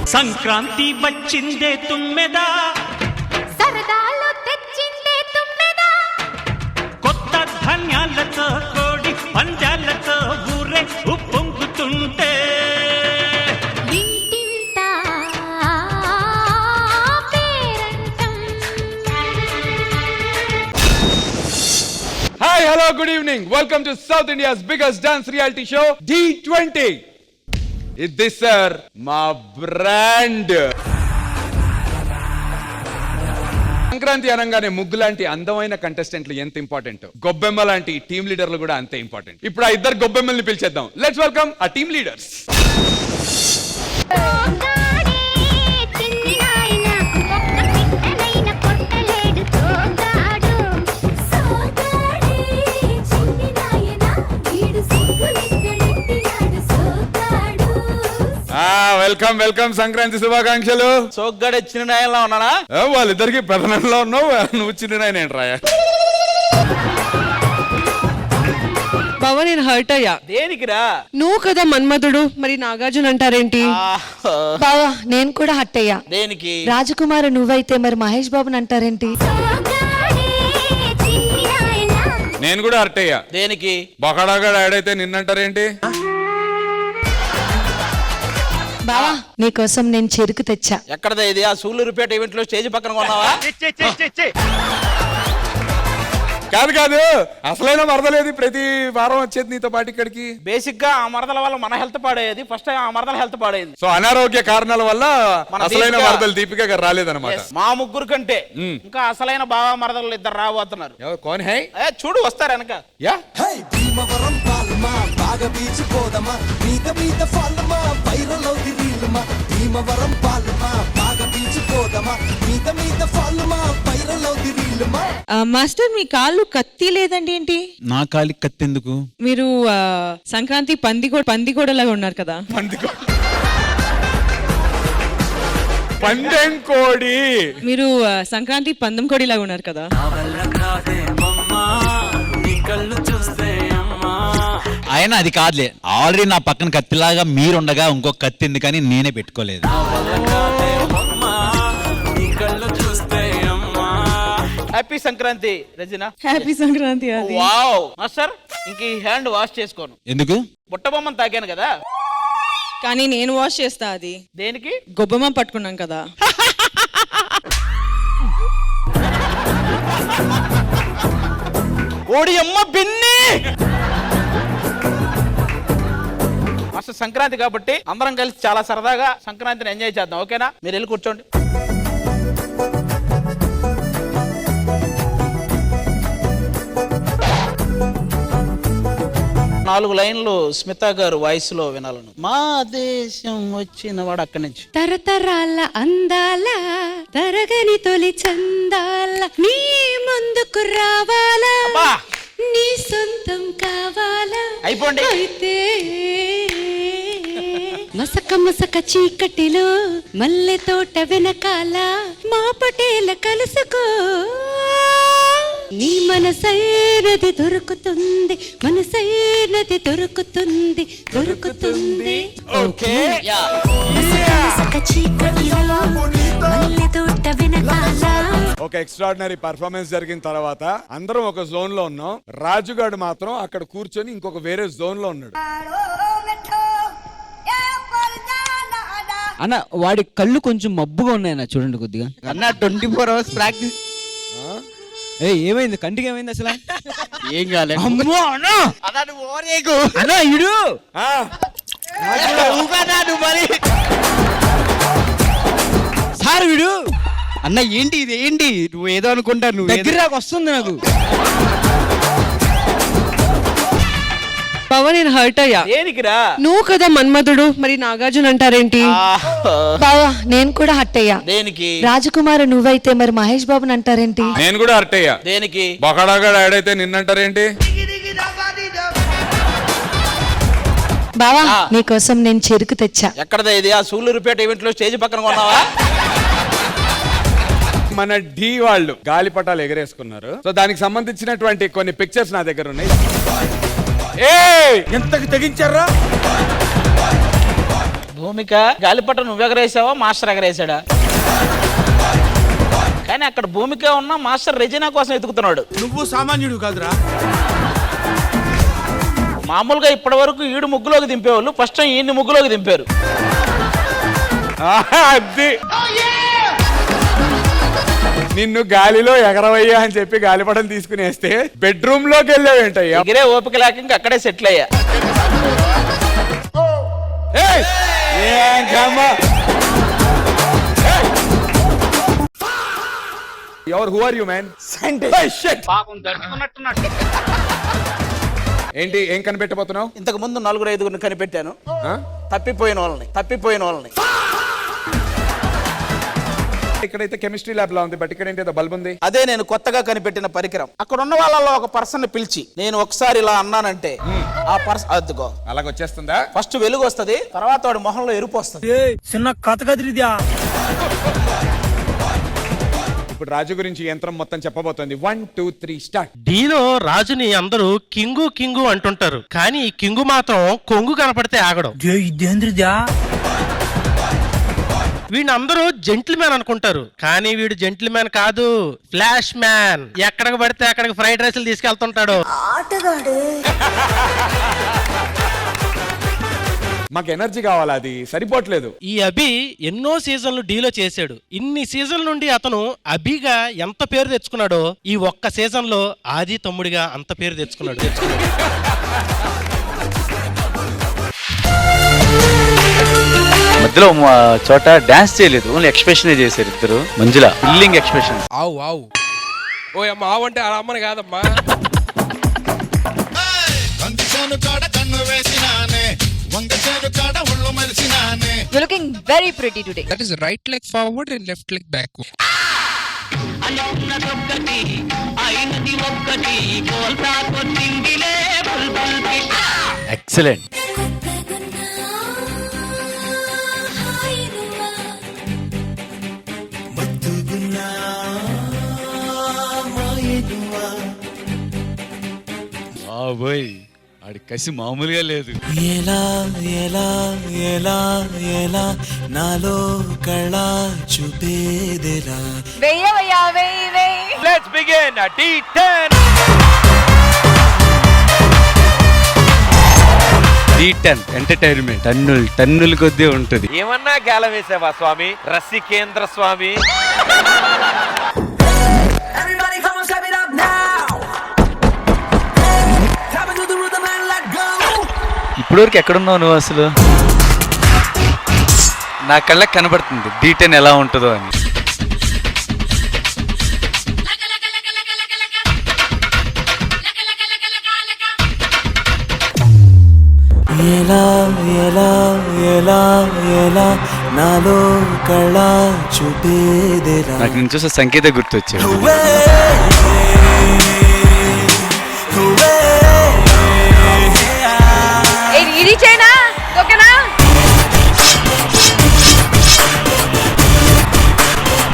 సంక్రాంతి వచ్చిందే తుమ్మెదా, సరదాలు తెచ్చిందే తుమ్మెదా, కొత్త ధాన్యాలతో కోడి పంజాలతో ఊరే ఉప్పొంగుతుంటే ఇంటింటా పేరంటం. Hi, hello, good evening. Welcome to South India's biggest dance reality show, D20. This sir, my brand. Sankranti అనగానే ముగ్గు లాంటి అందమైన కంటెస్టెంట్లు ఎంత ఇంపార్టెంట్, గొబ్బెమ్మ లాంటి టీమ్ లీడర్లు కూడా అంతే ఇంపార్టెంట్. ఇప్పుడు ఆ ఇద్దరు గొబ్బెమ్మల్ని పిలిచేద్దాం. లెట్స్ వెల్కమ్ ఆ టీమ్ లీడర్స్. తోగాడే చిన్ని నాయన, ఒక్క పిట్టనైన కొట్టలేడు తోగాడు. సోగాడే చిన్ని నాయన, వీడు సిగ్గులెక్కడెట్టినాడు సోగాడు. వెల్కమ్ వెల్కమ్, సంక్రాంతి శుభాకాంక్షలు. సోగ్గాడు చిన్న నాయనలా ఉన్నాడా? వాళ్ళిద్దరికి పెదనంలో ఉన్నావు, నువ్వు చిన్న నాయన ఏంట్రాయా? బావ నేను హర్ట్ అయ్యా. దేనికిరా? నువ్వు కదా మన్మధుడు, మరి నాగార్జున అంటారేంటి? బావా నేను కూడా హట్ అయ్యా. దేనికి? రాజకుమారు నువ్వైతే మరి మహేష్ బాబుని అంటారేంటి? సోగాడే చిన్ని నాయన. నేను కూడా హర్ట్ అయ్యా. దేనికి? బొకడాగా డాడ్ అయితే నిన్నంటారేంటి? బావా నీకోసం నేను చెరుకు తెచ్చా. ఎక్కడదా ఇది? ఆ సూళ్ళూరుపేట ఈవెంట్ లో స్టేజ్ పక్కన కొన్నావా? కాదు కాదు, అసలైన మరదలేదు ప్రతి వారం వచ్చేది నీతో పాటు ఇక్కడికి. బేసిక్ గా ఆ మరదల వల్ల మన హెల్త్ పాడేది. ఫస్ట్ టైం ఆ మరదల హెల్త్ పాడైంది. సో అనారోగ్య కారణాల వల్ల మన అసలైన దీపిక- మరదలు దీపిక గారు రాలేదన్నమాట. Yes, మా ముగ్గురు కంటే ఇంకా అసలైన బావ మరదలు ఇద్దరు రాబోతున్నారు. కౌన్ హై? చూడు వస్తారు వెనక. యా భీమవరం పాలమా బాగా బీచ్ పోదమా, మీద మీద ఫాలమా వైరల్ అవుది రీలుమా. భీమవరం పాలమా బాగా బీచ్ పోదమా, మీద మీద ఫాలమా వైరల్ అవుది రీలుమా. మాస్టర్ మీ కాళ్ళు కత్తి లేదండి ఏంటి? నా కాలికి కత్తెందుకు? మీరు సంక్రాంతి పందిగోడలాగా ఉన్నారు కదా. పందెం కోడి. మీరు సంక్రాంతి పందెం కోడిలాగా ఉన్నారు కదా. ఆయన అది కాదులే, ఆల్రెడీ నా పక్కన కత్తిలాగా మీరుండగా ఇంకొక కత్తి ఎందుకని నేనే పెట్టుకోలేదు. హ్యాపీ సంక్రాంతి రజన. హ్యాపీ సంక్రాంతి. అది వావ్ మాస్టర్, ఇంక ఈ హ్యాండ్ వాష్ చేసుకోను. ఎందుకు? బుట్టబొమ్మను తాకాను కదా. కానీ నేను వాష్ చేస్తా. అది దేనికి? గొబ్బమ్మ పట్టుకున్నాం కదా. ఓడి అమ్మ బిన్ని. మాస్టర్ సంక్రాంతి కాబట్టి అందరం కలిసి చాలా సరదాగా సంక్రాంతిని ఎంజాయ్ చేద్దాం. ఓకేనా? మీరు వెళ్ళి కూర్చోండి. నాలుగు లైన్లు స్మితా గారు వాయిస్ లో వినాలను. మా దేశం వచ్చిన వాడు అక్కడి నుంచి. తరతరాల అందాల తరగని తొలి చందాల నీ ముందుకు రావాలా, అబ్బా! నీ సొంతం కావాలా. అయిపోండి. అయితే మసక మసక చీకటిలో మల్లె తోట వెనకాల మా పటేల కలుసుకో. నీ మనసైనది దొరుకుతుంది, మనసైనది దొరుకుతుంది, దొరుకుతుంది. ఓకే. మసక చీకటిలో మల్లె తోట వెనకాల. ఒక ఎక్స్ట్రాడినరీ పర్ఫార్మెన్స్ జరిగిన తర్వాత అందరం ఒక జోన్ లో ఉన్నాం. రాజుగాడు మాత్రం అక్కడ కూర్చొని ఇంకొక వేరే జోన్ లో ఉన్నాడు. అన్న వాడి కళ్ళు కొంచెం మబ్బుగా ఉన్నాయన్న, చూడండి కొద్దిగా. అన్న 24 hours ప్రాక్టీస్. ఏమైంది? కంటికి ఏమైంది అసలు? ఏం కాలేదు. అమ్మో అన్న, అన్న ఇడు ఆ, సార్ వీడు అన్న ఏంటి ఇది? ఏంటి నువ్వు ఏదో అనుకుంటా, నువ్వు దగ్గర నాకు వస్తుంది నాకు. బావ నేను హర్ట్ అయ్యా. దేనికిరా? నువ్వు కదా మన్మధుడు, మరి నాగార్జున అంటారేంటి? బావా నేను కూడా హట్ అయ్యా. దేనికి? రాజకుమారు నువ్వైతే మరి మహేష్ బాబుని అంటారేంటి? నేను కూడా హర్ట్ అయ్యా. దేనికి? బొకడాగా డాడ్ అయితే నిన్నంటారేంటి? బావా నీకోసం నేను చెరుకు తెచ్చా. ఎక్కడదా ఇది? ఆ సూళ్ళూరుపేట ఈవెంట్ లో స్టేజ్ పక్కన కొన్నావా? మన డి వాళ్ళు గాలిపటాలు ఎగరేసుకున్నారు. సో దానికి సంబంధించినటువంటి కొన్ని పిక్చర్స్ నా దగ్గర ఉన్నాయి. ఎంతకి తెగించారా? భూమిక గాలిపట నువ్వు ఎగరేసావా మాస్టర్ ఎగరేసాడా? కానీ అక్కడ భూమిక ఉన్న మాస్టర్ రెజినా కోసం ఎతుకుతున్నాడు. నువ్వు సామాన్యుడు కాదురా. మామూలుగా ఇప్పటి వరకు ఈడు ముగ్గులోకి దింపేవాళ్ళు, ఫస్ట్ టైం ఈయన్ని ముగ్గులోకి దింపారు. అది నిన్ను గాలిలో ఎగరవయ్యా అని చెప్పి గాలిపటం తీసుకుని వేస్తే బెడ్రూమ్ లోకి వెళ్ళావేంటయ్యా? ఎగిరే ఓపిక లేక ఇంకా అక్కడే సెటిల్ అయ్యా. ఏయ్! ఏం కర్మ! ఏయ్! Who are you, man? పాపం దడుచుకున్నట్టున్నట్టు. ఏంటి ఏం కనిపెట్టబోతున్నావు? ఇంతకు ముందు 4-5 కనిపెట్టాను. తప్పిపోయిన వాళ్ళని. ఇక్కడైతే కెమిస్ట్రీ ల్యాబ్ లా ఉంది, బట్ ఇక్కడ ఏంటి బల్బ్ ఉంది. అదే నేను కొత్తగా కనిపెట్టిన పరికరం. అక్కడ ఉన్న వాళ్ళలో ఒక పర్సన్ పిలిచి నేను ఒకసారి ఇలా అన్నానంటే ఆ పర్సన్ అద్దుకో అలాగ వచ్చేస్తుందా? ఫస్ట్ వెలుగు వస్తది, తర్వాత వాడి మొహంలో ఎరుపు వస్తుంది. చిన్న కథ కదిరిద్యా. ఇప్పుడు రాజు గురించి యంత్రం మొత్తం చెప్పబోతోంది. 1 2 3 స్టార్ట్. డీలో రాజుని అందరూ కింగు అంటుంటారు, కానీ ఈ కింగు మాత్రం కొంగు కనపడితే ఆగడం. ఇదేంద్రిద్యా. వీడిని అందరూ జెంటిల్మ్యాన్ అనుకుంటారు, కానీ వీడు జెంటిల్మ్యాన్ కాదు, ఫ్లాష్ మ్యాన్. ఎక్కడికి పడితే అక్కడికి ఫ్రైడ్ రైస్లు తీసుకెళ్తుంటాడు. మాకు ఎనర్జీ కావాలా, అది సరిపోవట్లేదు. ఈ అభి ఎన్నో సీజన్లు డీలో చేశాడు. ఇన్ని సీజన్ల నుండి అతను అభిగా ఎంత పేరు తెచ్చుకున్నాడో ఈ ఒక్క సీజన్ లో ఆది తమ్ముడిగా అంత పేరు తెచ్చుకున్నాడు. మధ్యలో చోట డాన్స్ చేయలేదు, ఓన్లీ ఎక్స్ప్రెషన్ చేశారు ఇద్దరు. మంజుల ఫిల్లింగ్ ఎక్స్ప్రెషన్. ఆవు ఆవు. ఓ అమ్మ ఆవు అంటే ఆ అమ్మని కాదమ్మా. You're looking very pretty today. That is right leg forward and left leg backward. Excellent. బాబోయ్ ఆడి కసి మామూలుగా లేదు. ఎలా ఎలా ఎలా ఎలా నాలో కళ చూపేదెలా. వెయ్యవయ్యా వెయ్యి. Let's begin. D10. D10 entertainment టన్నుల కొద్దీ ఉంటుంది. ఏమన్నా గాలం వేసావా స్వామి, రసికేంద్ర స్వామి? ఇప్పటివరకు ఎక్కడున్నావు నువ్వు అసలు? నా కళ్ళకి కనబడుతుంది D10 ఎలా ఉంటుందో అని. ఎలా ఎలా ఎలా ఎలా నాలో కళ చూపేదెలా. నాకు నేను చూసే సంకేత గుర్తొచ్చాడు. నువ్వే